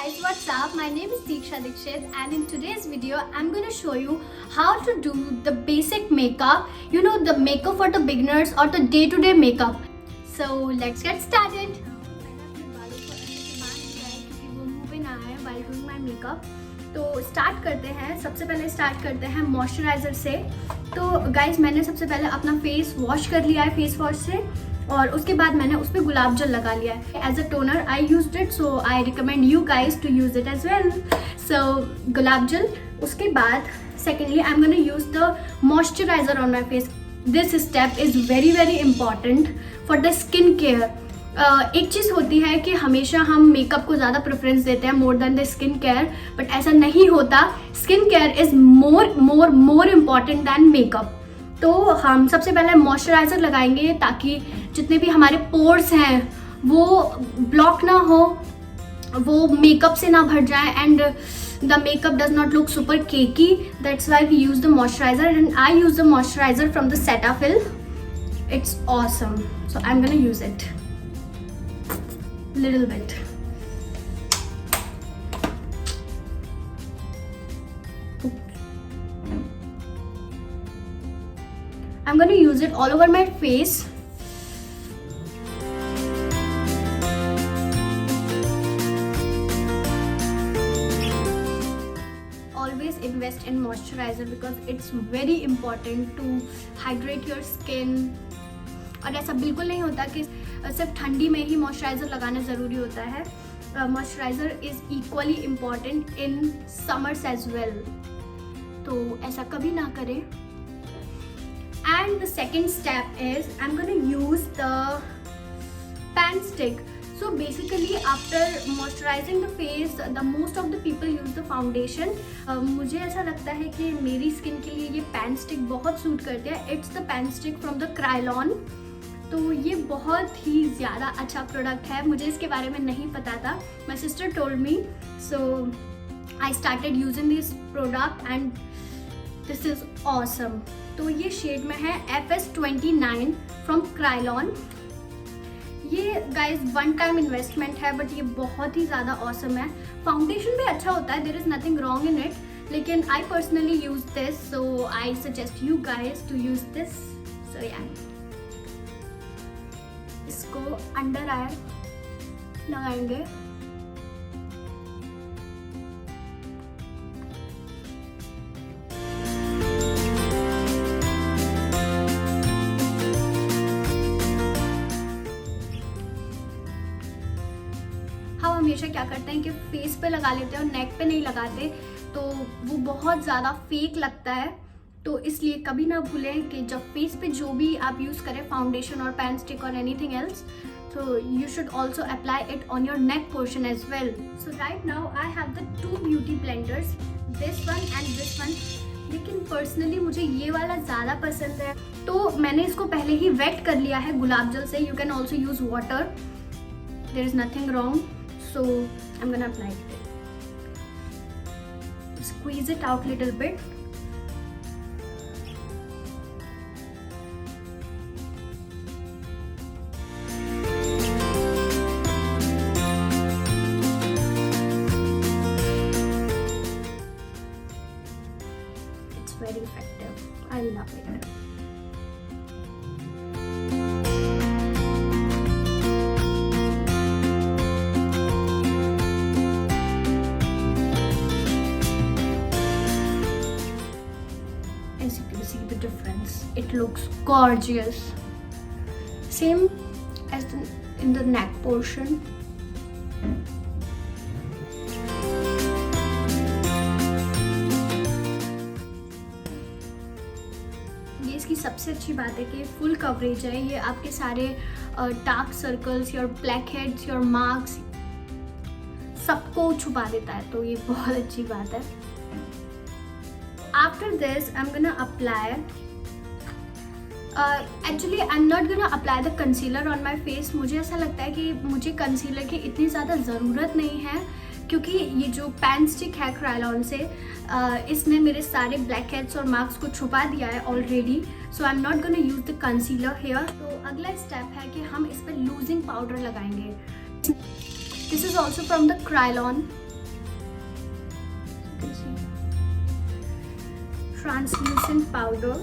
guys, what's up? My name is Deeksha Dikshit and in today's video I'm going to show you how to do the basic makeup, you know, the makeup for the beginners or the day-to-day makeup. So let's get started. मैंने अपने बालों को अच्छे से बांध लिया है क्योंकि वो मुंह पे ना आए while doing my makeup. तो स्टार्ट करते हैं. सबसे पहले स्टार्ट करते हैं मॉइस्चराइज़र से. तो गाइज मैंने सबसे पहले अपना फेस वॉश कर लिया है फेस वॉश से और उसके बाद मैंने उस पर गुलाब जल लगा लिया है as a toner. I used it, so I recommend you guys to use it as well. So गुलाब जल. उसके बाद secondly I am gonna use the moisturiser on my face. This step is very very important for the skin care. एक चीज़ होती है कि हमेशा हम मेकअप को ज़्यादा प्रेफरेंस देते हैं more than the skin care, but ऐसा नहीं होता. Skin care is more important than makeup. तो हम सबसे पहले मॉइस्चराइज़र लगाएंगे ताकि जितने भी हमारे पोर्स हैं वो ब्लॉक ना हो, वो मेकअप से ना भर जाए and the makeup does not look super cakey. That's why we use the moisturiser and I use the moisturiser from the Cetaphil. It's awesome, so I am gonna use it little bit. I'm going to use it all over my face. Always invest in moisturizer because it's very important to hydrate your skin. और ऐसा बिल्कुल नहीं होता कि सिर्फ ठंडी में ही moisturiser लगाना ज़रूरी होता है. Moisturiser is equally important in summers as well, तो ऐसा कभी ना करें. And the second step is I am gonna use the pan stick. So basically after moisturizing the face, the most of the people use the foundation. मुझे ऐसा लगता है कि मेरी स्किन के लिए ये पैन स्टिक बहुत सूट करते हैं. It's the pan stick from the Krylon. तो ये बहुत ही ज़्यादा अच्छा प्रोडक्ट है. मुझे इसके बारे में नहीं पता था. My sister told me, so I started using this product and this is awesome. तो ये शेड में है FS29 फ्रॉम क्रायलॉन. ये गाइज वन टाइम इन्वेस्टमेंट है बट ये बहुत ही ज़्यादा ऑसम है. फाउंडेशन भी अच्छा होता है, there is nothing wrong in it, लेकिन I personally use this, so I suggest you guys to use this. So या इसको अंडर आई लगाएंगे. हम हमेशा क्या करते हैं कि फेस पे लगा लेते हैं और नेक पे नहीं लगाते, तो वो बहुत ज़्यादा फेक लगता है. तो इसलिए कभी ना भूलें कि जब फेस पे जो भी आप यूज़ करें, फाउंडेशन और पैन स्टिक और एनीथिंग एल्स, तो you should also apply it on your neck portion as well. So right now I have the 2 beauty blenders, this one and this one. लेकिन personally मुझे ये वाला ज़्यादा पसंद है, तो मैंने इसको पहले ही वेट कर लिया है गुलाब जल से. You can also use water, there is nothing wrong. So I'm gonna apply it. Squeeze it out little bit. It's very effective. I love it. As you can see the difference, it looks gorgeous. Same as in the neck portion. ये इसकी सबसे अच्छी बात है कि full coverage है. ये आपके सारे dark circles, your black heads, your marks सबको छुपा देता है, तो ये बहुत अच्छी बात है. After this, I'm gonna apply. Actually, I'm not gonna apply the concealer on my face. मुझे ऐसा लगता है कि मुझे कंसीलर की इतनी ज़्यादा ज़रूरत नहीं है क्योंकि ये जो पैन स्टिक है क्रायलॉन से, इसने मेरे सारे ब्लैक हेड्स और मार्क्स को छुपा दिया है already. So I am not gonna use the concealer here. तो अगला स्टेप है कि हम इस पर लूजिंग पाउडर लगाएंगे. This is also from the Kryolan. translucent powder.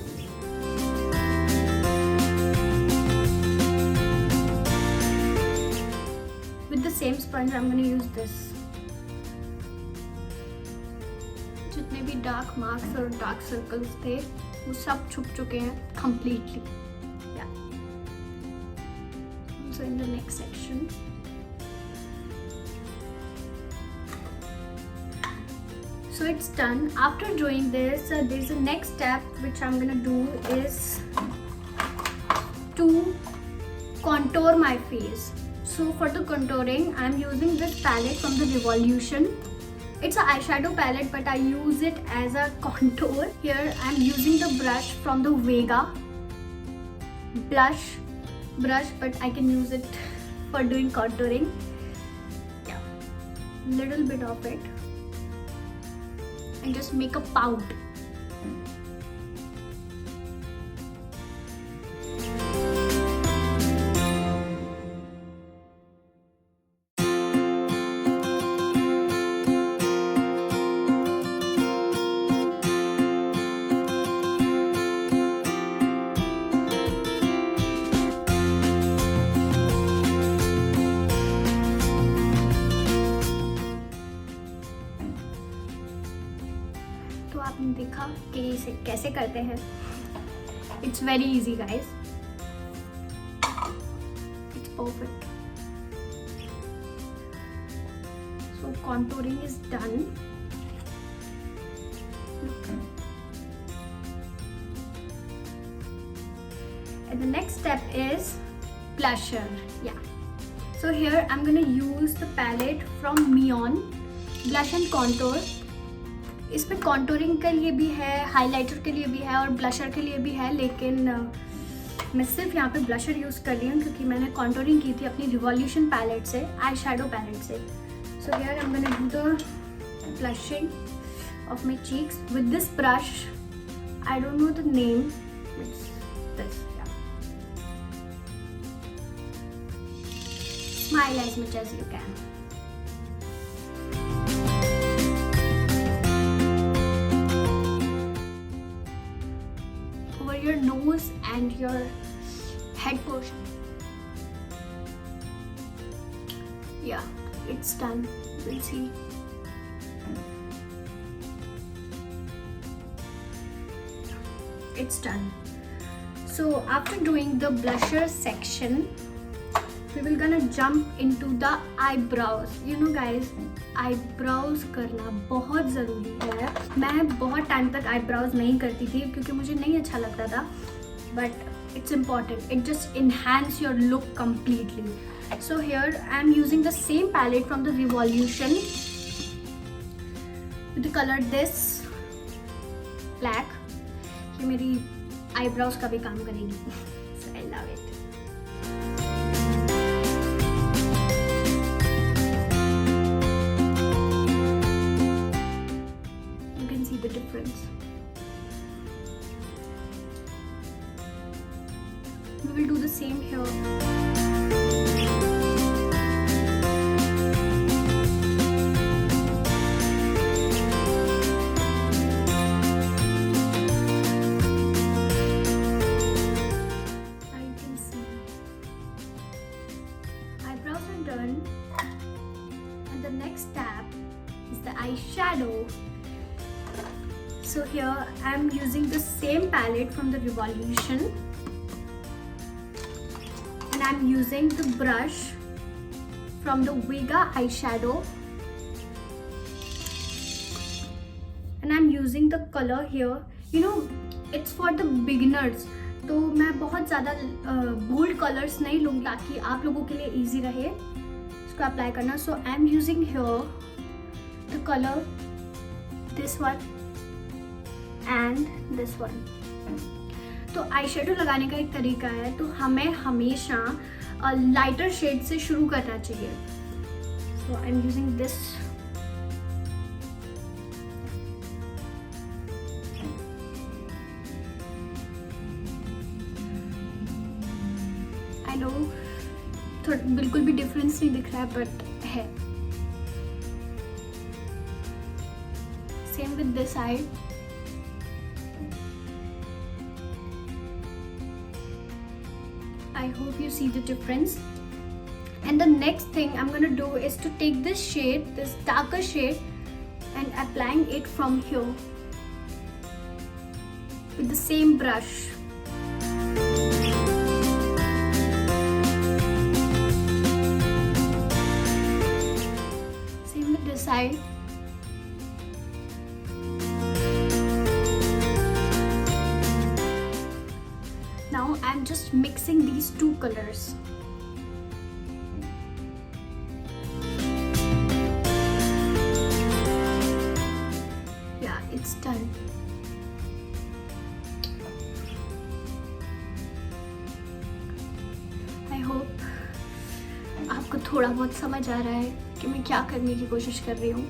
With the same sponge, I'm going to use this. जितने भी डार्क मार्क्स और डार्क सर्कल्स थे वो सब छुप चुके हैं completely. Yeah. So in the next section. So it's done. After doing this, there's a next step which I'm gonna do is to contour my face. So for the contouring, I'm using this palette from the Revolution. It's an eyeshadow palette, but I use it as a contour. Here I'm using the brush from the Vega blush brush, but I can use it for doing contouring. Yeah, little bit of it. And just make a pout. तो आपने देखा कि इसे कैसे करते हैं. It's very easy, guys. It's perfect. So contouring is done. Look. And the next step is blusher. Yeah. So here I'm gonna use the palette from Mion Blush and Contour. इसमें contouring के लिए भी है, highlighter के लिए भी है और ब्लशर के लिए भी है, लेकिन मैं सिर्फ यहाँ पे ब्लशर यूज़ कर रही हूँ क्योंकि मैंने कॉन्टोरिंग की थी अपनी रिवॉल्यूशन पैलेट से, आई शेडो पैलेट से. So here I am gonna do the blushing of my cheeks with this brush. I don't know the name. It's this. Smile as much as you can. Over your nose and your head portion. Yeah, it's done. We'll see. It's done. So after doing the blusher section, we will gonna jump into the eyebrows. You know guys, eyebrows करना बहुत ज़रूरी है. मैं बहुत time तक eyebrows नहीं करती थी क्योंकि मुझे नहीं अच्छा लगता था, but it's important. It just enhance your look completely. So here I am using the same palette from the Revolution with the color this black. ये मेरी eyebrows का भी काम करेगी. So I love it. The difference. We will do the same here. Now you can see eyebrows are done, and the next step is the eyeshadow. So here I am using the same palette from the Revolution, and I am using the brush from the Vega eyeshadow, and I am using the color here. You know, it's for the beginners. तो मैं बहुत ज़्यादा bold colors नहीं लूँगी ताकि आप लोगों के लिए easy रहे इसको अप्लाई करना. So I am using here the color, this one and this one. तो आई शेडो लगाने का एक तरीका है, तो हमें हमेशा लाइटर शेड से शुरू करना चाहिए. So I am using this. I know बिल्कुल भी डिफरेंस नहीं दिख रहा है, बट है. Same with this side. I hope you see the difference. And the next thing I'm gonna do is to take this shade, this darker shade, and applying it from here with the same brush. Same with this side. Now I'm just mixing these two colors. Yeah, it's done. I hope आपको थोड़ा बहुत समझ आ रहा है कि मैं क्या करने की कोशिश कर रही हूँ.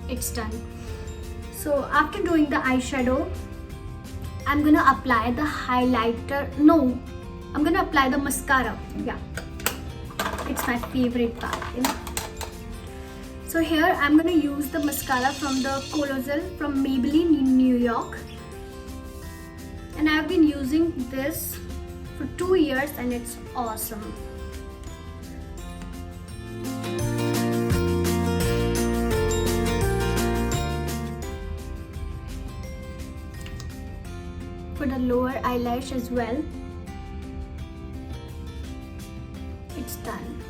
It's done. So after doing the eyeshadow, I'm gonna apply the highlighter. No, I'm gonna apply the mascara. Yeah, it's my favorite part, you know. So here I'm gonna use the mascara from the Colossal from Maybelline in New York, and I've been using this for 2 years and it's awesome. For the lower eyelash as well. It's done.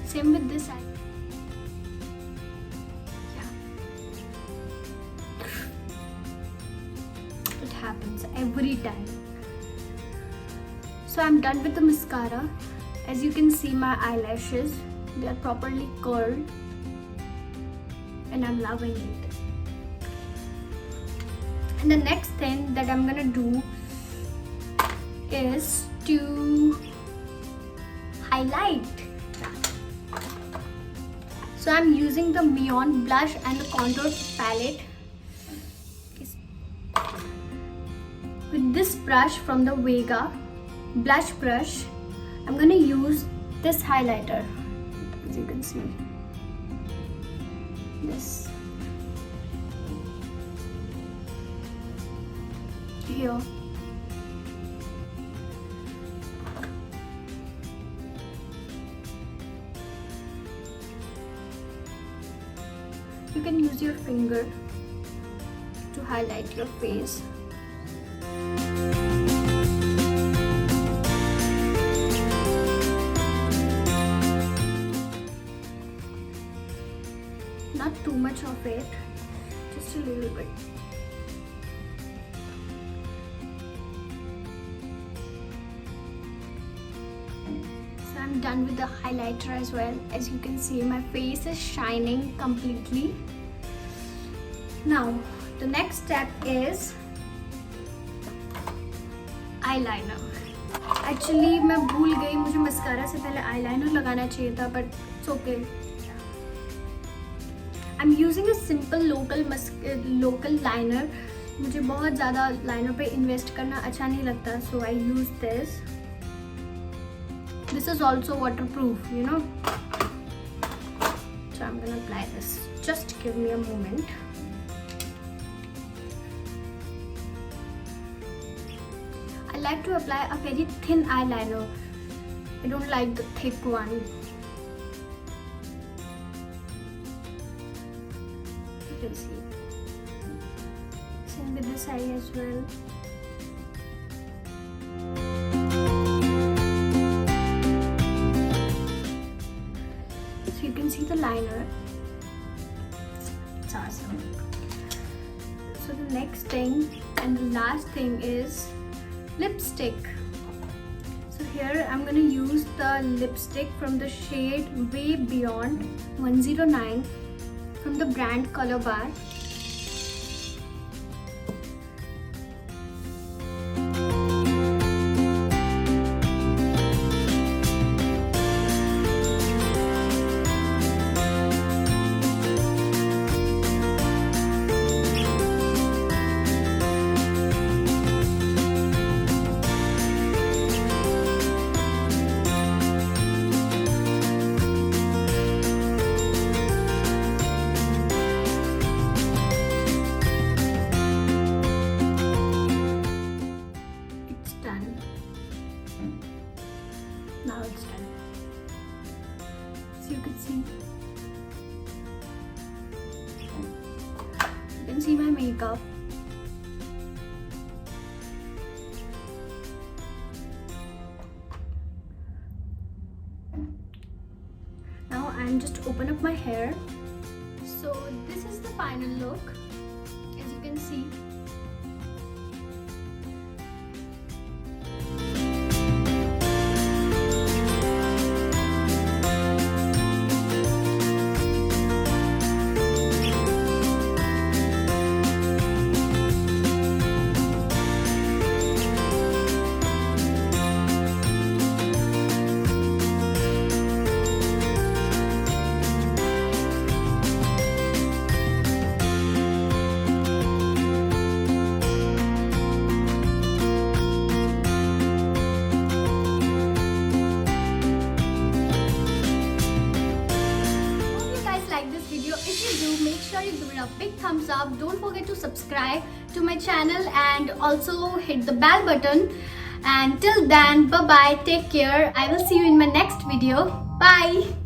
Same with this eye. Yeah. It happens every time. So I'm done with the mascara. As you can see, my eyelashes, they are properly curled. And I'm loving it. And the next thing that I'm gonna do is to highlight. So I'm using the Mion blush and the contour palette. With this brush from the Vega blush brush, I'm gonna use this highlighter, as you can see. This here. You can use your finger to highlight your face. Not too much of it, just a little bit. So I'm done with the highlighter as well. As you can see, my face is shining completely. Now, the next step is eyeliner. Actually, मैं भूल गई, मुझे mascara से पहले eyeliner लगाना चाहिए था, but it's okay. I'm using a simple local liner. मुझे बहुत ज़्यादा लाइनर पे इन्वेस्ट करना अच्छा नहीं लगता, so I use this. This is also waterproof, you know. So I'm gonna apply this. Just give me a moment. I like to apply a very thin eyeliner. I don't like the thick one. You can see. Same with this eye as well. So you can see the liner. It's awesome. So the next thing and the last thing is lipstick. So here I'm gonna use the lipstick from the shade Way Beyond 109 from the brand Color Bar. Now it's done. So you can see. You can see my makeup. Now I'm just open up my hair. So this is the final look, as you can see. If you do, make sure you give it a big thumbs up. Don't forget to subscribe to my channel and also hit the bell button. And till then, bye bye, take care. I will see you in my next video. Bye.